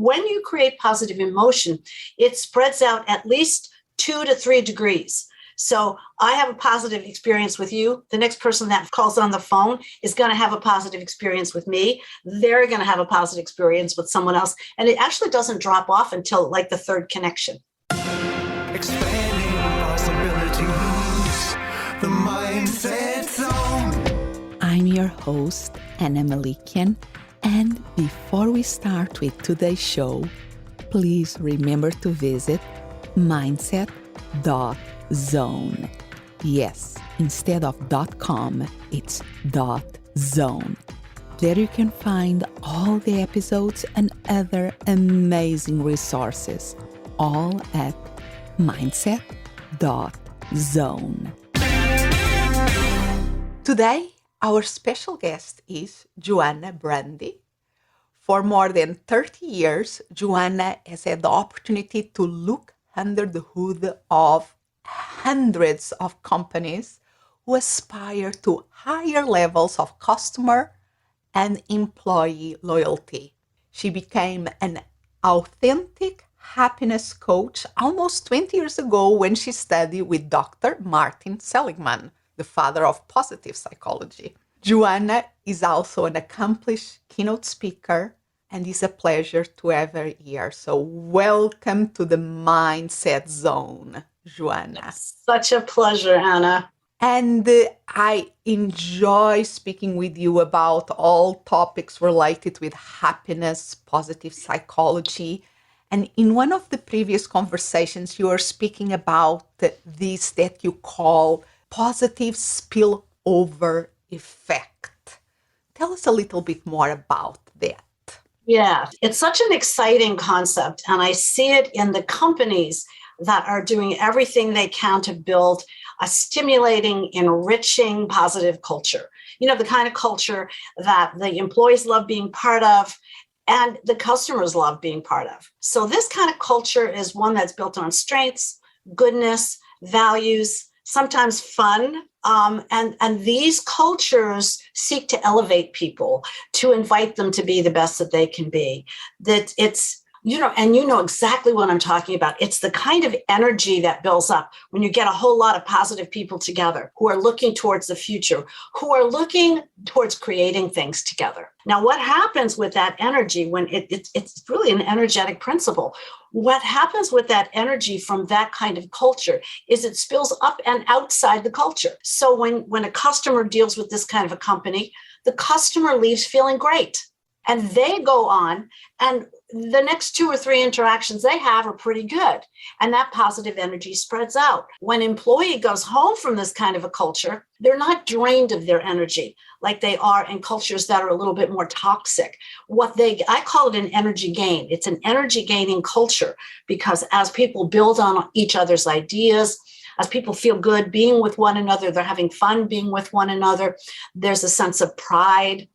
when you create positive emotion, it spreads out at least 2 to 3 degrees. So I have a positive experience with you. The next person that calls on the phone is going to have a positive experience with me. They're going to have a positive experience with someone else. And it actually doesn't drop off until like the third connection. Expanding possibilities, the mindset zone. I'm your host, Anna Melikian. And before we start with today's show, please remember to visit mindset.zone. Yes, instead of .com, it's .zone. There you can find all the episodes and other amazing resources, all at mindset.zone. Today, our special guest is JoAnna Brandi. For more than 30 years, JoAnna has had the opportunity to look under the hood of hundreds of companies who aspire to higher levels of customer and employee loyalty. She became an authentic happiness coach almost 20 years ago when she studied with Dr. Martin Seligman, the father of positive psychology. JoAnna is also an accomplished keynote speaker and is a pleasure to have her here. So welcome to the Mindset Zone, JoAnna. Such a pleasure, Anna. And I enjoy speaking with you about all topics related with happiness, positive psychology. And in one of the previous conversations, you were speaking about this that you call positive spillover effect. Tell us a little bit more about that. Yeah, it's such an exciting concept. And I see it in the companies that are doing everything they can to build a stimulating, enriching, positive culture. You know, the kind of culture that the employees love being part of and the customers love being part of. So this kind of culture is one that's built on strengths, goodness, values, sometimes fun. And these cultures seek to elevate people, to invite them to be the best that they can be. That it's, and you know exactly what I'm talking about. It's the kind of energy that builds up when you get a whole lot of positive people together who are looking towards the future, who are looking towards creating things together. Now, what happens with that energy when it's really an energetic principle? What happens with that energy from that kind of culture is it spills up and outside the culture. So when a customer deals with this kind of a company, the customer leaves feeling great. And they go on, and the next 2 or 3 interactions they have are pretty good. And that positive energy spreads out. When an employee goes home from this kind of a culture, they're not drained of their energy like they are in cultures that are a little bit more toxic. I call it an energy gain. It's an energy gaining culture because as people build on each other's ideas, as people feel good being with one another, they're having fun being with one another, there's a sense of pride.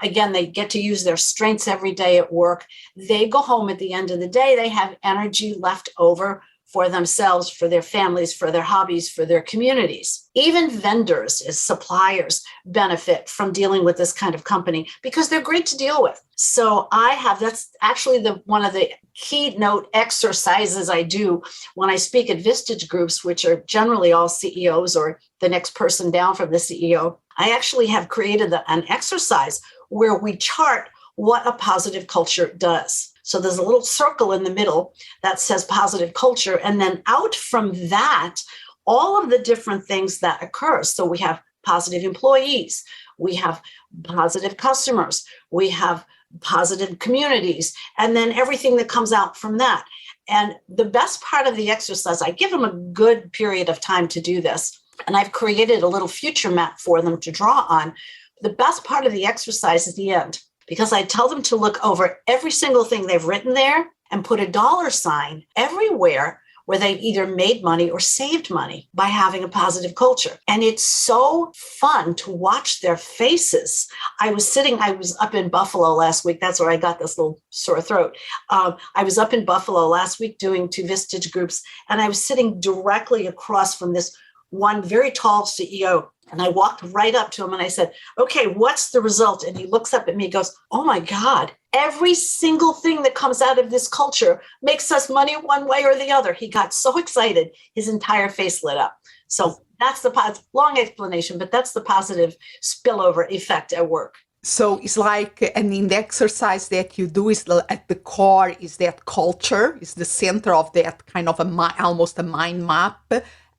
Again, they get to use their strengths every day at work. They go home at the end of the day, they have energy left over for themselves, for their families, for their hobbies, for their communities. Even vendors as suppliers benefit from dealing with this kind of company because they're great to deal with. So that's actually one of the keynote exercises I do when I speak at Vistage groups, which are generally all CEOs or the next person down from the CEO. I actually have created an exercise where we chart what a positive culture does. So there's a little circle in the middle that says positive culture. And then out from that, all of the different things that occur. So we have positive employees, we have positive customers, we have positive communities, and then everything that comes out from that. And the best part of the exercise, I give them a good period of time to do this. And I've created a little future map for them to draw on. The best part of the exercise is the end, because I tell them to look over every single thing they've written there and put a $ everywhere where they've either made money or saved money by having a positive culture. And it's so fun to watch their faces. I was up in Buffalo last week. That's where I got this little sore throat. I was up in Buffalo last week doing 2 Vistage groups, and I was sitting directly across from this one very tall CEO. And I walked right up to him and I said, okay, what's the result? And he looks up at me and goes, oh my God, Every single thing that comes out of this culture makes us money one way or the other. He got so excited, his entire face lit up. So that's the long explanation, but that's the positive spillover effect at work. So it's like, and in the exercise that you do is at the core is that culture, is the center of that kind of almost a mind map,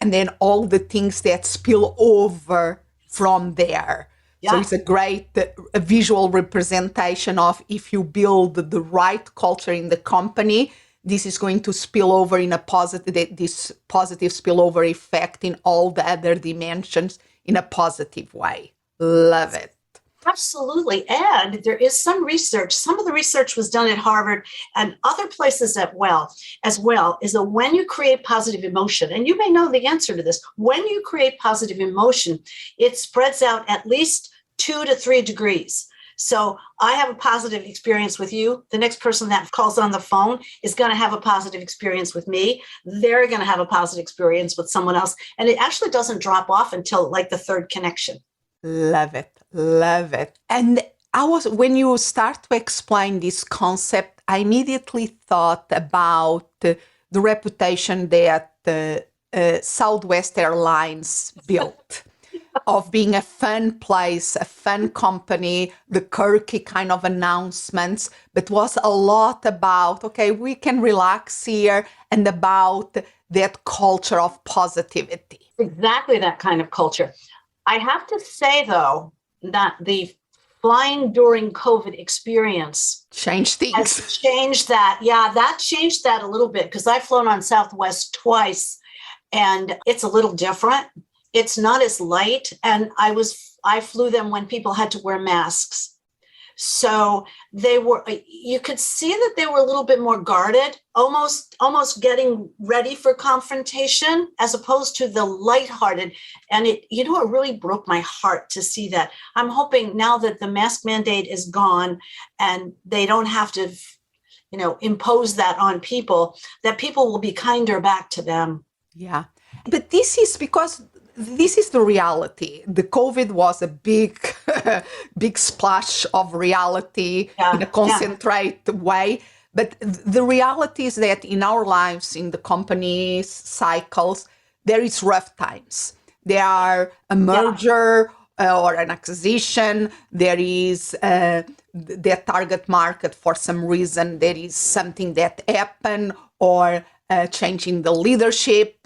and then all the things that spill over from there. Yeah. So it's a great visual representation of if you build the right culture in the company, this is going to spill over in a positive, this positive spillover effect in all the other dimensions in a positive way. Love it. Absolutely. And there is some research. Some of the research was done at Harvard and other places as well, is that when you create positive emotion, and you may know the answer to this, when you create positive emotion, it spreads out at least 2 to 3 degrees. So I have a positive experience with you. The next person that calls on the phone is going to have a positive experience with me. They're going to have a positive experience with someone else. And it actually doesn't drop off until like the third connection. Love it. Love it. And when you start to explain this concept, I immediately thought about the reputation that Southwest Airlines built of being a fun place, a fun company, the quirky kind of announcements, but was a lot about, okay, we can relax here, and about that culture of positivity. Exactly that kind of culture. I have to say, though, that the flying during COVID experience changed things. Has changed that. Yeah, that changed that a little bit, because I've flown on Southwest twice, and it's a little different. It's not as light, and I flew them when people had to wear masks. So you could see that they were a little bit more guarded, almost getting ready for confrontation, as opposed to the lighthearted. And it really broke my heart to see that. I'm hoping now that the mask mandate is gone and they don't have to, impose that on people, that people will be kinder back to them. Yeah. But this is because this is the reality. The COVID was a big, big splash of reality in a concentrate way. But the reality is that in our lives, in the company's cycles, there is rough times. There are a merger or an acquisition. There is the target market for some reason. There is something that happened, or changing the leadership,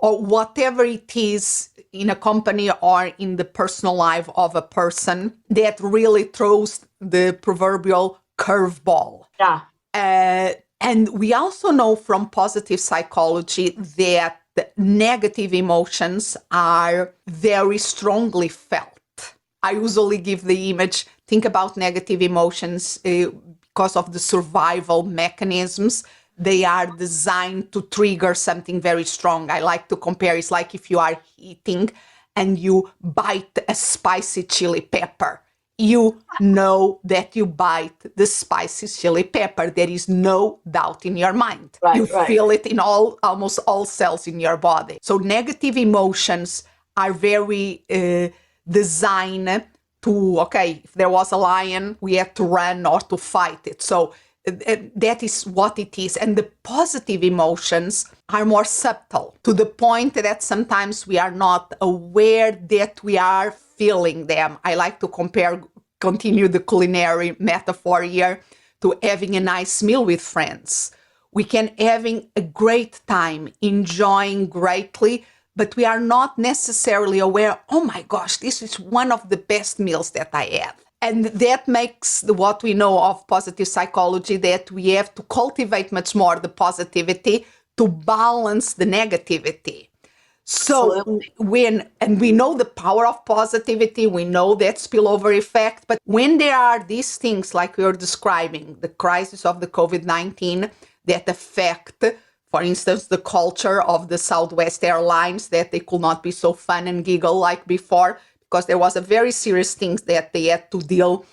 or whatever it is in a company or in the personal life of a person that really throws the proverbial curveball. Yeah. And we also know from positive psychology that negative emotions are very strongly felt. I usually give the image, think about negative emotions because of the survival mechanisms. They are designed to trigger something very strong. I like to compare, it's like if you are eating and you bite a spicy chili pepper. You know that you bite the spicy chili pepper. There is no doubt in your mind. You feel it in almost all cells in your body. So negative emotions are very designed to, okay, if there was a lion, we had to run or to fight it. So that is what it is. And the positive emotions are more subtle, to the point that sometimes we are not aware that we are feeling them. I like to continue the culinary metaphor here, to having a nice meal with friends. We can having a great time, enjoying greatly, but we are not necessarily aware, oh my gosh, this is one of the best meals that I have. And that makes what we know of positive psychology, that we have to cultivate much more the positivity to balance the negativity. So and we know the power of positivity, we know that spillover effect, but when there are these things like we are describing, the crisis of the COVID-19 that affect, for instance, the culture of the Southwest Airlines, that they could not be so fun and giggle like before, because there was a very serious things that they had to deal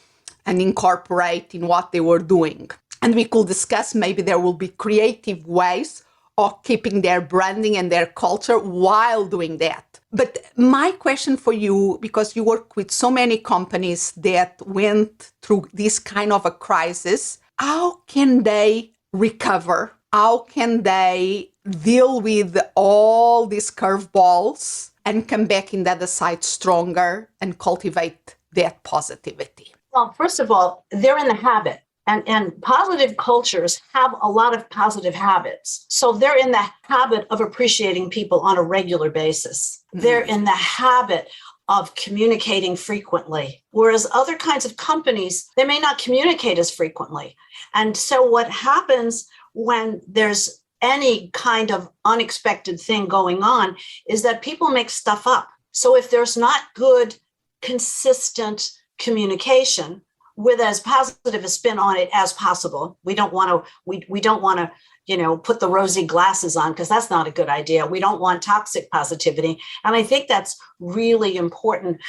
and incorporate in what they were doing. And we could discuss maybe there will be creative ways or keeping their branding and their culture while doing that. But my question for you, because you work with so many companies that went through this kind of a crisis, how can they recover? How can they deal with all these curveballs and come back in the other side stronger and cultivate that positivity? Well, first of all, they're in the habit. And positive cultures have a lot of positive habits. So they're in the habit of appreciating people on a regular basis. They're in the habit of communicating frequently. Whereas other kinds of companies, they may not communicate as frequently. And so what happens when there's any kind of unexpected thing going on is that people make stuff up. So if there's not good, consistent communication, with as positive a spin on it as possible. We don't want to, put the rosy glasses on, because that's not a good idea. We don't want toxic positivity. And I think that's really important.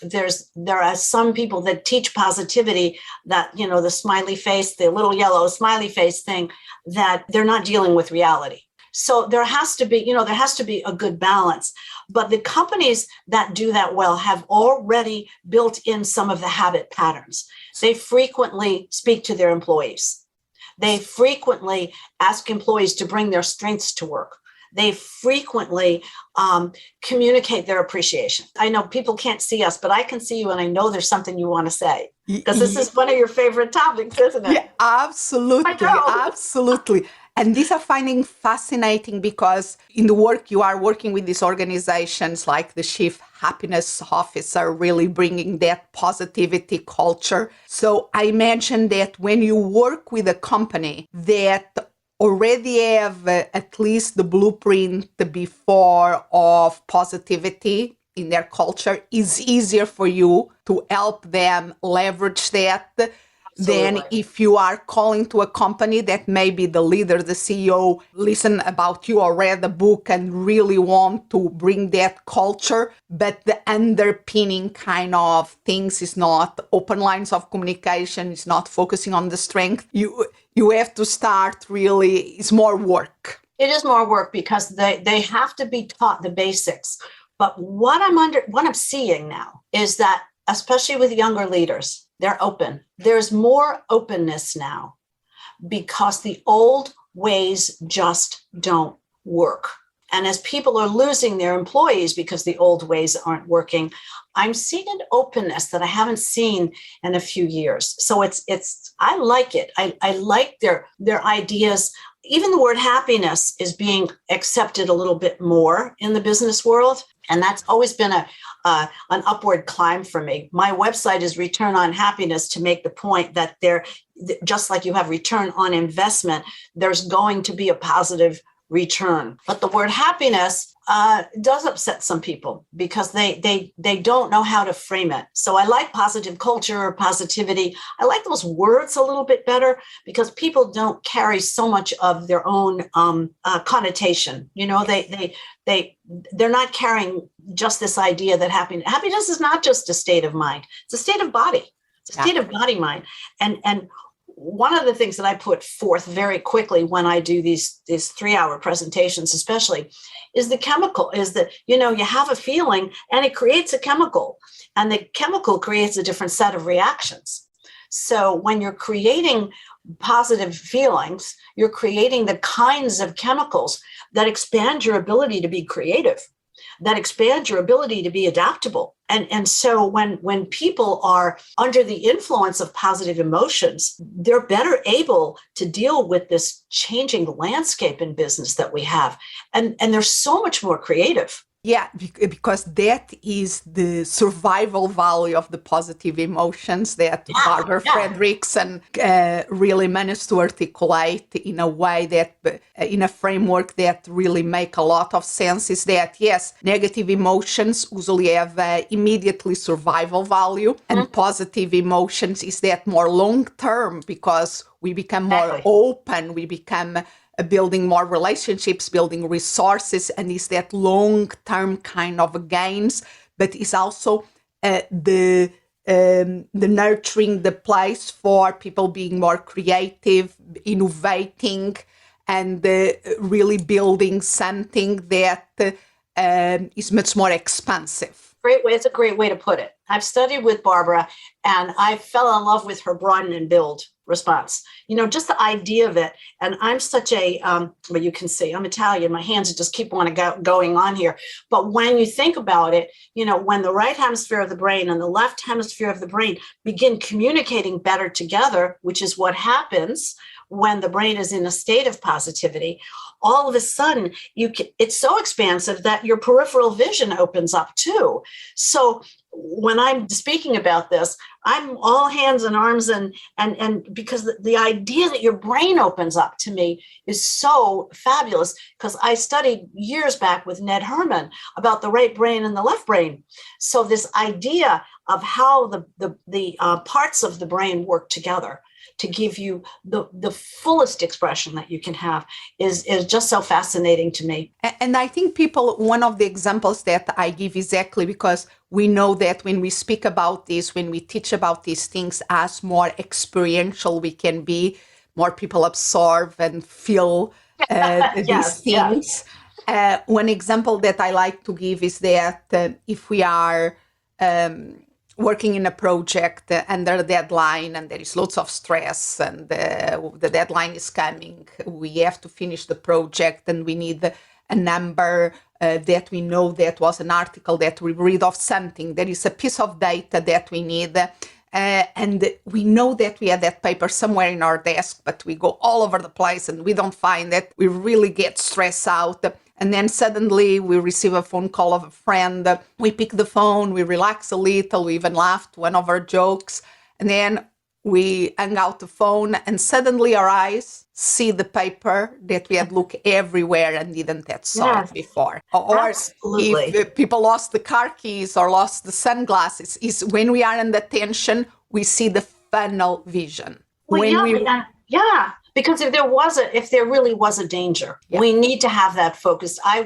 There are some people that teach positivity that, the smiley face, the little yellow smiley face thing, that they're not dealing with reality. So there has to be a good balance. But the companies that do that well have already built in some of the habit patterns. They frequently speak to their employees. They frequently ask employees to bring their strengths to work. They frequently communicate their appreciation. I know people can't see us, but I can see you, and I know there's something you want to say, because this is one of your favorite topics, isn't it? Yeah, absolutely, absolutely. And these are finding fascinating because in the work you are working with these organizations like the Chief Happiness Officer, really bringing that positivity culture. So I imagine that when you work with a company that already have at least the blueprint before of positivity in their culture, is easier for you to help them leverage that. Then if you are calling to a company that maybe the leader, the CEO, listen about you or read the book and really want to bring that culture, but the underpinning kind of things is not open lines of communication, is not focusing on the strength, you have to start really, it's more work. It is more work because they have to be taught the basics. But what I'm seeing now is that, especially with younger leaders, they're open. There's more openness now because the old ways just don't work. And as people are losing their employees because the old ways aren't working, I'm seeing an openness that I haven't seen in a few years. So I like it. I like their ideas. Even the word happiness is being accepted a little bit more in the business world. And that's always been an upward climb for me. My website is Return on Happiness, to make the point that just like you have return on investment, there's going to be a positive return. But the word happiness does upset some people because they don't know how to frame it. So I like positive culture or positivity. I like those words a little bit better because people don't carry so much of their own connotation. They're not carrying just this idea that happiness is not just a state of mind. It's a state of body. It's a state of body, mind. And one of the things that I put forth very quickly when I do these 3-hour presentations, especially, is the chemical, is that, you have a feeling and it creates a chemical, and the chemical creates a different set of reactions. So when you're creating positive feelings, you're creating the kinds of chemicals that expand your ability to be creative, that expand your ability to be adaptable. And so when people are under the influence of positive emotions, they're better able to deal with this changing landscape in business that we have. And they're so much more creative. Yeah, because that is the survival value of the positive emotions that Barbara Fredrickson really managed to articulate in a way that, in a framework that really make a lot of sense, is that, yes, negative emotions usually have immediately survival value, and positive emotions is that more long-term because we become more open, we become building more relationships, building resources, and is that long-term kind of gains, but is also the nurturing the place for people being more creative, innovating, and really building something that is much more expansive. Great way. It's a great way to put it. I've studied with Barbara, and I fell in love with her broaden and build response. Just the idea of it. And I'm such a, well, you can see I'm Italian. My hands just keep on going on here. But when you think about it, when the right hemisphere of the brain and the left hemisphere of the brain begin communicating better together, which is what happens when the brain is in a state of positivity, all of a sudden it's so expansive that your peripheral vision opens up too. So when I'm speaking about this, I'm all hands and arms, and because the idea that your brain opens up to me is so fabulous, because I studied years back with Ned Herman about the right brain and the left brain. So this idea of how the parts of the brain work together to give you the fullest expression that you can have is just so fascinating to me. And I think one of the examples that I give exactly because we know that when we speak about this, when we teach about these things, as more experiential we can be, more people absorb and feel these things. Yes. One example that I like to give is that if we are working in a project under a deadline and there is lots of stress and the deadline is coming, we have to finish the project and we need a number that we know that was an article that we read of something. There is a piece of data that we need. And we know that we had that paper somewhere in our desk, but we go all over the place and we don't find it. We really get stressed out. And then suddenly we receive a phone call of a friend. We pick the phone, we relax a little, we even laughed one of our jokes. And then we hang out the phone and suddenly our eyes see the paper that we had looked everywhere and didn't have saw it before. Or absolutely. If people lost the car keys or lost the sunglasses, is when we are under tension, we see the funnel vision. Well, because if there really was a danger, we need to have that focused. I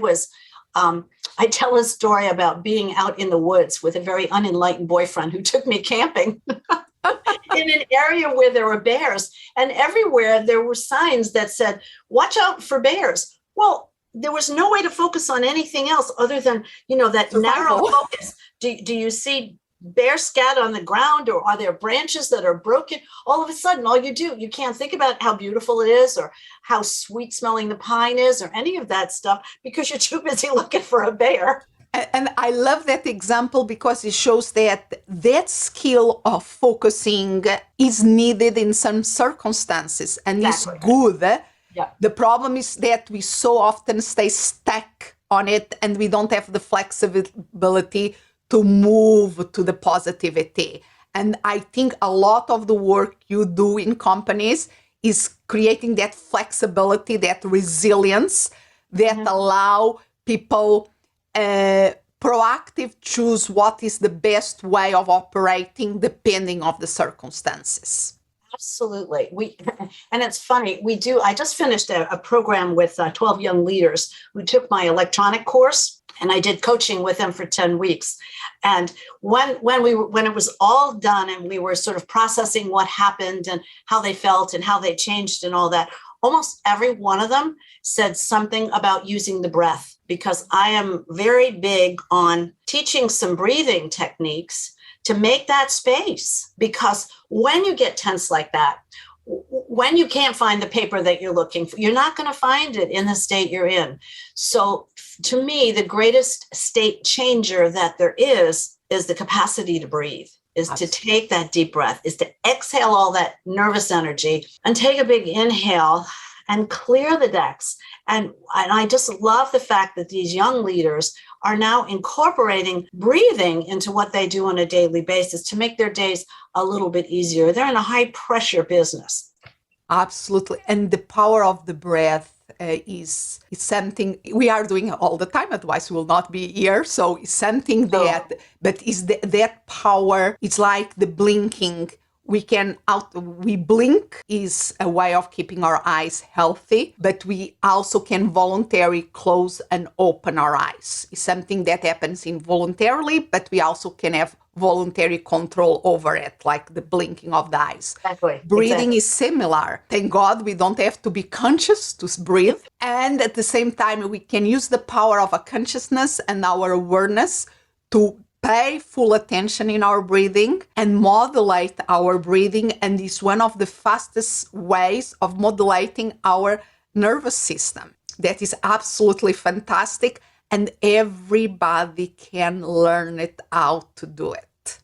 tell a story about being out in the woods with a very unenlightened boyfriend who took me camping in an area where there were bears, and everywhere there were signs that said, "Watch out for bears." Well, there was no way to focus on anything else other than, that narrow focus. Do you see bear scat on the ground, or are there branches that are broken? All of a sudden, you can't think about how beautiful it is or how sweet smelling the pine is or any of that stuff because you're too busy looking for a bear. And I love that example because it shows that skill of focusing is needed in some circumstances and is good. Yeah. The problem is that we so often stay stuck on it and we don't have the flexibility to move to the positivity. And I think a lot of the work you do in companies is creating that flexibility, that resilience that allow people proactive choose what is the best way of operating depending on the circumstances. Absolutely. And it's funny, I just finished a program with 12 young leaders who took my electronic course, and I did coaching with them for 10 weeks. And when it was all done and we were sort of processing what happened and how they felt and how they changed and all that, almost every one of them said something about using the breath, because I am very big on teaching some breathing techniques to make that space. Because when you get tense like that, when you can't find the paper that you're looking for, you're not going to find it in the state you're in. So to me, the greatest state changer that there is the capacity to breathe, is to take that deep breath, is to exhale all that nervous energy and take a big inhale and clear the decks. And I just love the fact that these young leaders are now incorporating breathing into what they do on a daily basis to make their days a little bit easier. They're in a high pressure business. Absolutely. And the power of the breath is something we are doing all the time. Otherwise, we will not be here. So it's something but is that power, it's like the blinking. We blink is a way of keeping our eyes healthy, but we also can voluntarily close and open our eyes. It's something that happens involuntarily, but we also can have voluntary control over it, like the blinking of the eyes. Exactly. Breathing is similar. Thank God we don't have to be conscious to breathe. And at the same time, we can use the power of a consciousness and our awareness to pay full attention in our breathing and modulate our breathing. And is one of the fastest ways of modulating our nervous system. That is absolutely fantastic. And everybody can learn it how to do it.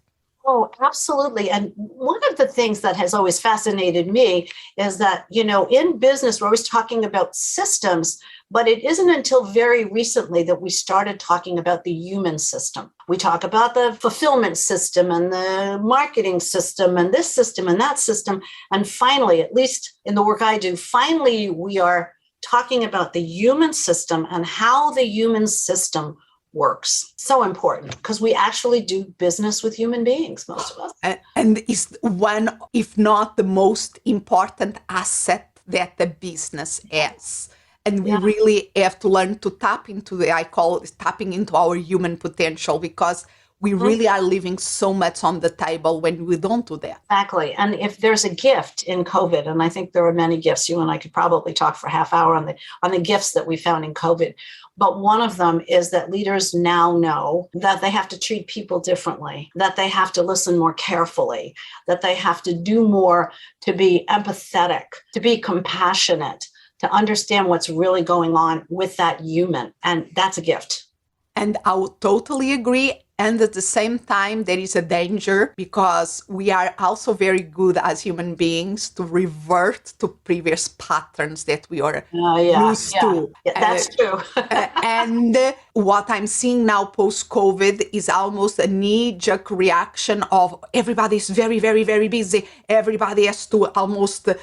Oh, absolutely. And one of the things that has always fascinated me is that, in business, we're always talking about systems, but it isn't until very recently that we started talking about the human system. We talk about the fulfillment system and the marketing system and this system and that system. And finally, at least in the work I do, finally, we are talking about the human system and how the human system works. So important because we actually do business with human beings, most of us. And is one, if not the most important asset that the business has. And we really have to learn to tap into I call it tapping into our human potential, because we really are leaving so much on the table when we don't do that. Exactly. And if there's a gift in COVID, and I think there are many gifts, you and I could probably talk for a half hour on the gifts that we found in COVID. But one of them is that leaders now know that they have to treat people differently, that they have to listen more carefully, that they have to do more to be empathetic, to be compassionate, to understand what's really going on with that human. And that's a gift. And I would totally agree. And at the same time, there is a danger because we are also very good as human beings to revert to previous patterns that we are used to. Yeah, that's true. And what I'm seeing now post-COVID is almost a knee-jerk reaction of everybody's very, very, very busy. Everybody has to almost... the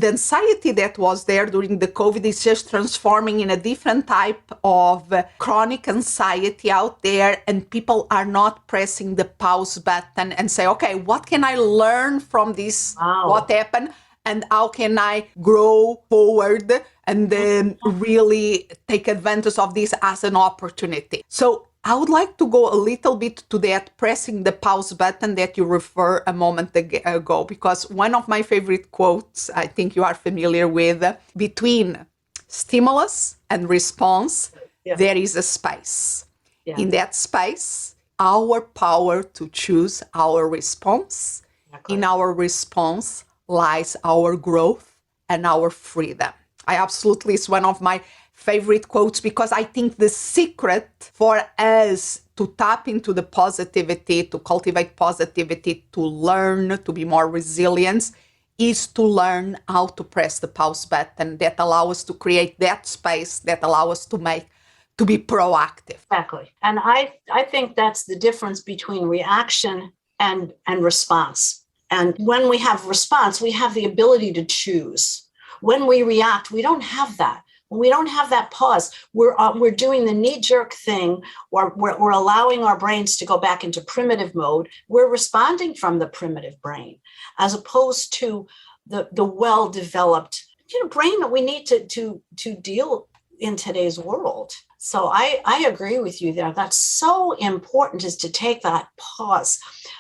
anxiety that was there during the COVID is just transforming in a different type of chronic anxiety out there, and people are not pressing the pause button and say, okay, what can I learn from this? Wow. What happened? And how can I grow forward and then really take advantage of this as an opportunity? So I would like to go a little bit to that pressing the pause button that you refer a moment ago, because one of my favorite quotes, I think you are familiar with, between stimulus and response, there is a space. Yeah. In that space, our power to choose our response. In our response lies our growth and our freedom. It's one of my favorite quotes, because I think the secret for us to tap into the positivity, to cultivate positivity, to learn to be more resilient, is to learn how to press the pause button that allow us to create that space, that allow us to be proactive. Exactly. And I think that's the difference between reaction and response. And when we have response, we have the ability to choose. When we react, we don't have that. When we don't have that pause, we're doing the knee-jerk thing, or we're allowing our brains to go back into primitive mode. We're responding from the primitive brain, as opposed to the well-developed brain that we need to deal in today's world. So I agree with you there. That's so important, is to take that pause.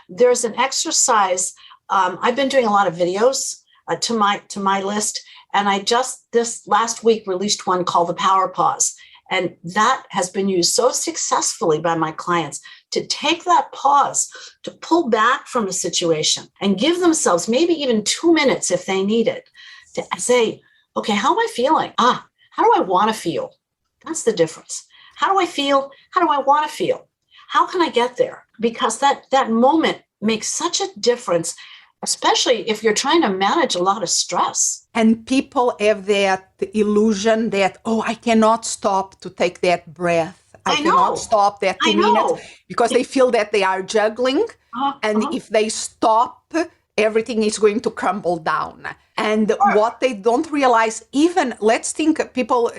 There's an exercise. I've been doing a lot of videos to my list. And I just this last week released one called the Power Pause. And that has been used so successfully by my clients to take that pause, to pull back from the situation and give themselves maybe even 2 minutes if they need it, to say, okay, how am I feeling? How do I want to feel? That's the difference. How do I feel? How do I want to feel? How can I get there? Because that moment makes such a difference, especially if you're trying to manage a lot of stress. And people have that illusion that, I cannot stop to take that breath. I cannot stop that 2 minutes, because they feel that they are juggling. And if they stop, everything is going to crumble down. And what they don't realize, even, let's think people,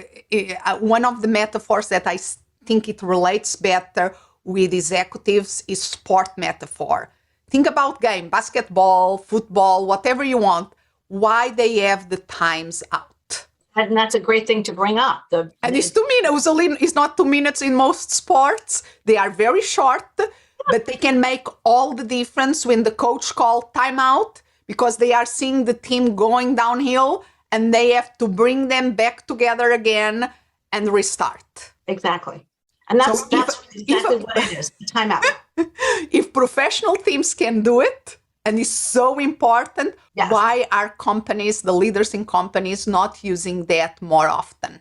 one of the metaphors that I think it relates better with executives is sport metaphor. Think about game, basketball, football, whatever you want, why they have the times out. And that's a great thing to bring up. And it's 2 minutes. It's not 2 minutes in most sports. They are very short, but they can make all the difference when the coach calls timeout, because they are seeing the team going downhill and they have to bring them back together again and restart. Exactly. And that's exactly what it is, timeout. If professional teams can do it, and it's so important, Yes. why are companies, the leaders in companies, not using that more often?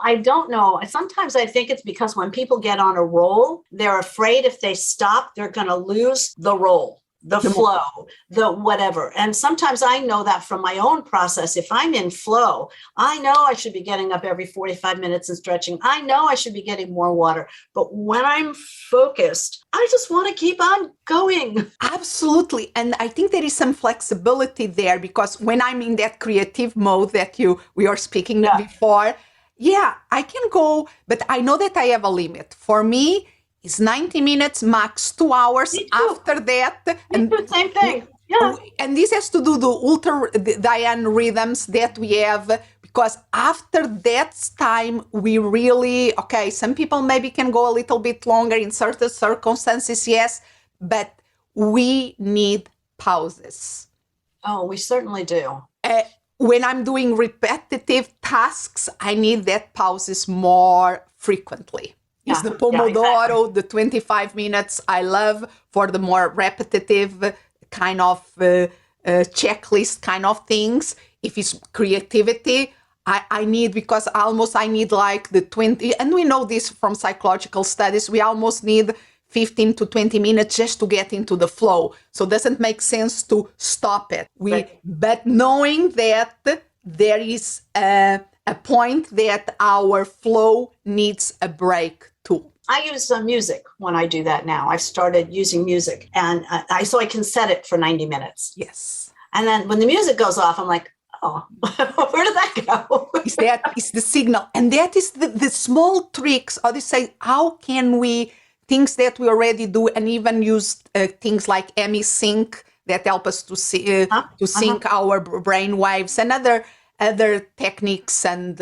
I don't know. Sometimes I think it's because when people get on a roll, they're afraid if they stop, they're going to lose the roll, the flow, the whatever. And sometimes I know that from my own process. If I'm in flow, I know I should be getting up every 45 minutes and stretching. I know I should be getting more water. But when I'm focused, I just want to keep on going. Absolutely. And I think there is some flexibility there, because when I'm in that creative mode that we were speaking before, I can go, but I know that I have a limit. For me, it's 90 minutes, max 2 hours. After that. Same thing. Yeah. And this has to do the Diane rhythms that we have, because after that time, we really, some people maybe can go a little bit longer in certain circumstances, yes, but we need pauses. Oh, we certainly do. When I'm doing repetitive tasks, I need that pauses more frequently. It's the Pomodoro, the 25 minutes I love for the more repetitive kind of checklist kind of things. If it's creativity, I need, because I need like the 20, and we know this from psychological studies, we almost need 15 to 20 minutes just to get into the flow. So it doesn't make sense to stop it. But knowing that there is a point that our flow needs a break too. I use music when I do that now. I've started using music, and so I can set it for 90 minutes. Yes. And then when the music goes off, I'm like, oh, where did that go? It's the signal. And that is the small tricks. Or they say, how can we, things that we already do, and even use things like ME-Sync that help us to sync our brain waves, and other techniques and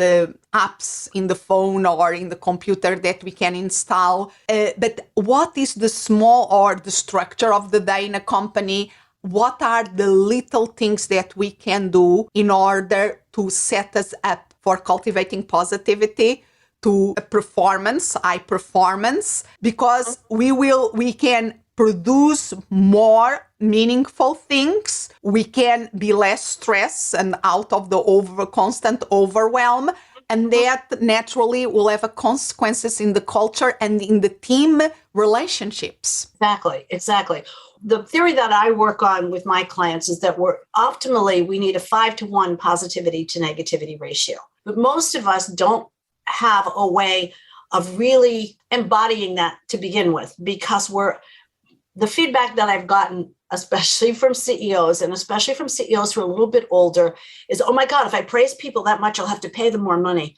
apps in the phone or in the computer that we can install. But what is the small or the structure of the day in a company? What are the little things that we can do in order to set us up for cultivating positivity, to high performance? Because we can produce more meaningful things. We can be less stressed and out of the constant overwhelm. And that naturally will have consequences in the culture and in the team relationships. Exactly. The theory that I work on with my clients is that we need a 5-to-1 positivity to negativity ratio. But most of us don't have a way of really embodying that to begin with, because the feedback that I've gotten, especially from CEOs, and especially from CEOs who are a little bit older, is, oh my God, if I praise people that much, I'll have to pay them more money,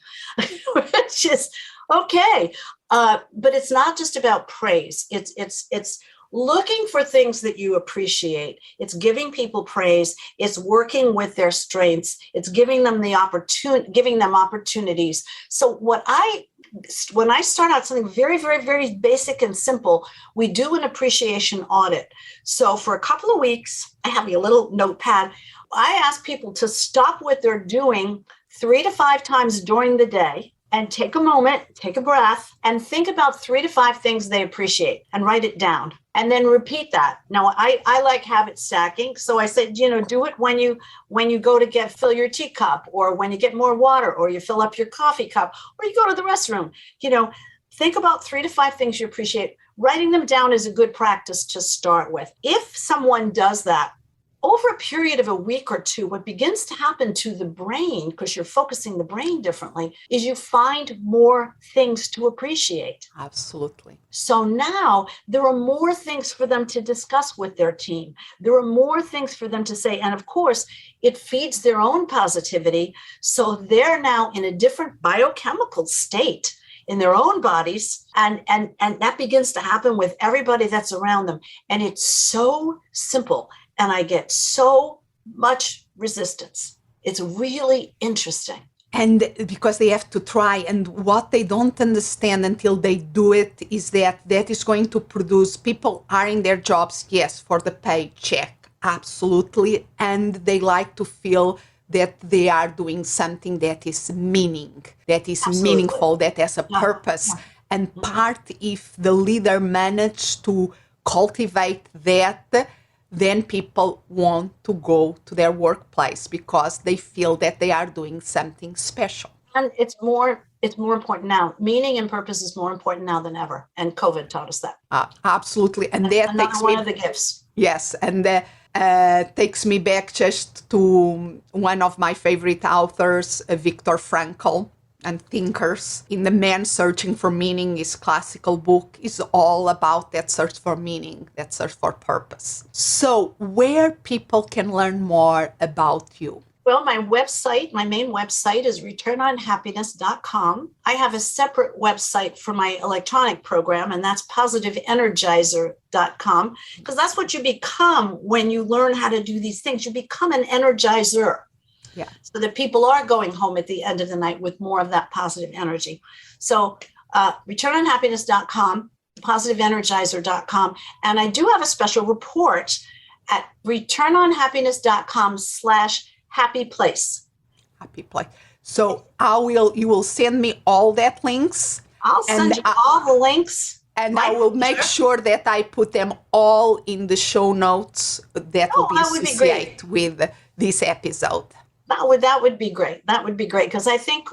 which is okay. But it's not just about praise. It's looking for things that you appreciate. It's giving people praise. It's working with their strengths. It's giving them opportunities. So when I start out something very, very, very basic and simple, we do an appreciation audit. So for a couple of weeks, I have a little notepad. I ask people to stop what they're doing 3 to 5 times during the day and take a moment, take a breath, and think about 3 to 5 things they appreciate and write it down. And then repeat that. Now, I like habit stacking. So I said, do it when you go to fill your teacup, or when you get more water, or you fill up your coffee cup, or you go to the restroom. Think about 3 to 5 things you appreciate. Writing them down is a good practice to start with. If someone does that over a period of a week or two, what begins to happen to the brain, because you're focusing the brain differently, is you find more things to appreciate. Absolutely. So now there are more things for them to discuss with their team. There are more things for them to say. And of course, it feeds their own positivity. So they're now in a different biochemical state in their own bodies. And that begins to happen with everybody that's around them. And it's so simple. And I get so much resistance. It's really interesting. And because they have to try, and what they don't understand until they do it is that is going to produce, people are in their jobs, yes, for the paycheck, absolutely, and they like to feel that they are doing something that is meaningful, that has a purpose. Yeah. And part, if the leader managed to cultivate that, then people want to go to their workplace because they feel that they are doing something special. And it's more important now. Meaning and purpose is more important now than ever. And COVID taught us that. Absolutely. And that another takes one of the gifts. Yes. And takes me back just to one of my favorite authors, Viktor Frankl, and thinkers. In The Man Searching for Meaning, his classical book is all about that search for meaning, that search for purpose. So where people can learn more about you? Well, my main website is returnonhappiness.com. I have a separate website for my electronic program, and that's positiveenergizer.com, because that's what you become when you learn how to do these things. You become an energizer. Yeah. So that people are going home at the end of the night with more of that positive energy. So returnonhappiness.com, positiveenergizer.com. And I do have a special report at returnonhappiness.com/happy place. Happy place. So you will send me all that links. I'll send you all the links. And I will make sure that I put them all in the show notes that will be associated with this episode. That would be great. That would be great, because I think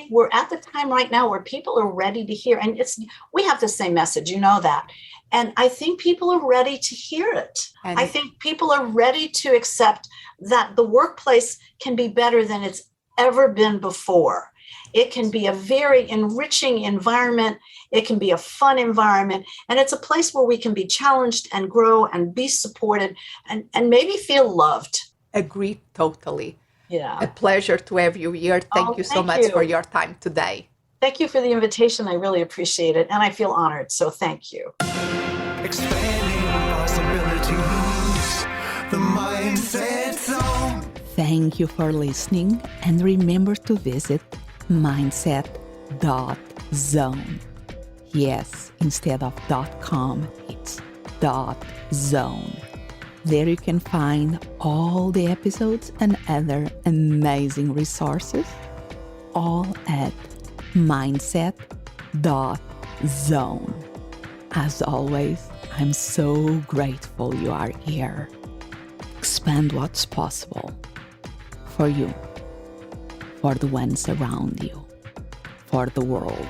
we're at the time right now where people are ready to hear, and we have the same message, you know that, and I think people are ready to hear it. And I think people are ready to accept that the workplace can be better than it's ever been before. It can be a very enriching environment. It can be a fun environment, and it's a place where we can be challenged and grow and be supported and maybe feel loved. Agree totally. Yeah. A pleasure to have you here. Thank you so much for your time today. Thank you for the invitation. I really appreciate it. And I feel honored. So thank you. Expanding possibilities. The Mindset Zone. Thank you for listening. And remember to visit mindset.zone. Yes, instead of .com, it's .zone. There you can find all the episodes and other amazing resources, all at mindset.zone. As always, I'm so grateful you are here. Expand what's possible for you, for the ones around you, for the world.